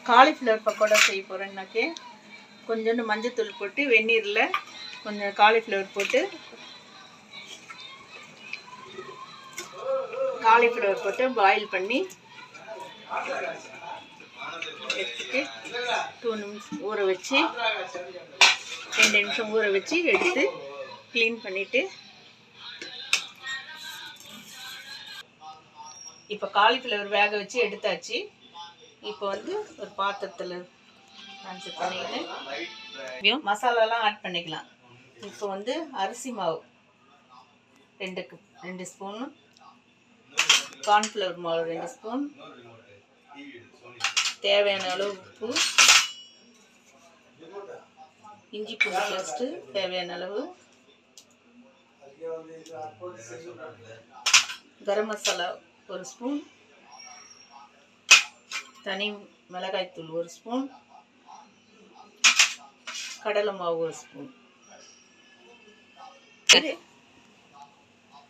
Cauliflower pakoda செய்ய போகிறேன்னாக்கே கொஞ்சோண்டு மஞ்சத்தூள் போட்டு வெந்நீரில் கொஞ்சம் காலிஃப்ளவர் போட்டு பாயில் பண்ணி எடுத்துட்டு 2 நிமிஷம் ஊற வச்சு 2 நிமிஷம் ஊற வச்சு எடுத்து க்ளீன் பண்ணிவிட்டு இப்போ காலிஃப்ளவர் வேக வச்சு எடுத்தாச்சு. இப்போ வந்து ஒரு பாத்திரத்தில் ட்ரான்ஸ்ஃபர் பண்ணிக்கிட்டு மசாலாலாம் ஆட் பண்ணிக்கலாம். இப்போ வந்து அரிசி மாவு 2 ஸ்பூன், கார்ன்ஃப்ளவர் மாவு 2 ஸ்பூன், தேவையான அளவு உப்பு, இஞ்சி பூண்டு பேஸ்ட்டு தேவையான அளவு, கரம் மசாலா 1 ஸ்பூன், தனி மிளகாய்த்தூள் 1 ஸ்பூன், கடலை மாவு 1 ஸ்பூன்.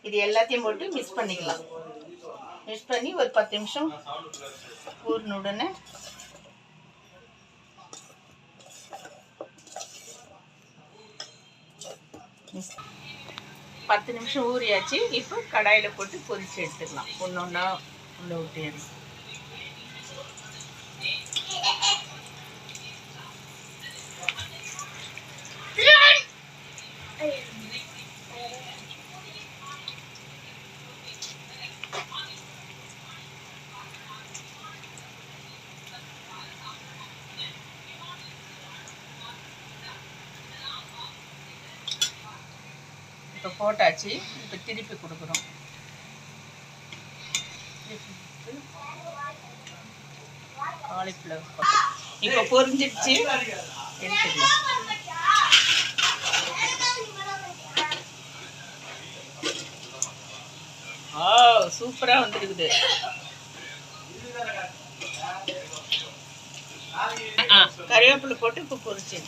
இது எல்லாத்தையும் போட்டு மிக்ஸ் பண்ணிக்கலாம். மிக்ஸ் பண்ணி ஒரு 10 நிமிஷம் ஊறின உடனே பத்து நிமிஷம் ஊறியாச்சு. இப்போ கடாயில் போட்டு பொரிச்சு எடுத்துக்கலாம். ஒன்று ஒன்றா உள்ள விட்டு எடுத்து இப்போ போட்டாச்சு. இப்போ திருப்பி கொடுக்குறோம். காலிஃப்ளவர் இப்போ பொரிஞ்சிடுச்சு, எடுத்துக்கலாம். சூப்பராக வந்துருக்குது. கறிவேப்பிலை போட்டு இப்போ பொரிச்சு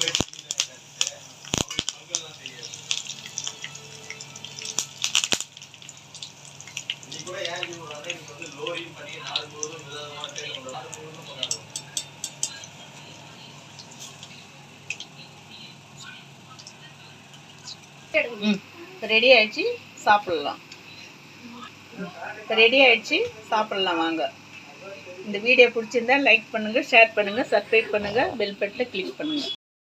ரெடி ஆயிடுச்சு. சாப்பிடலாம். வாங்க. இந்த வீடியோ பிடிச்சிருந்தா லைக் பண்ணுங்கள், ஷேர் பண்ணுங்கள், சப்ஸ்கிரைப் பண்ணுங்கள், பெல் பட்டனை கிளிக் பண்ணுங்கள்.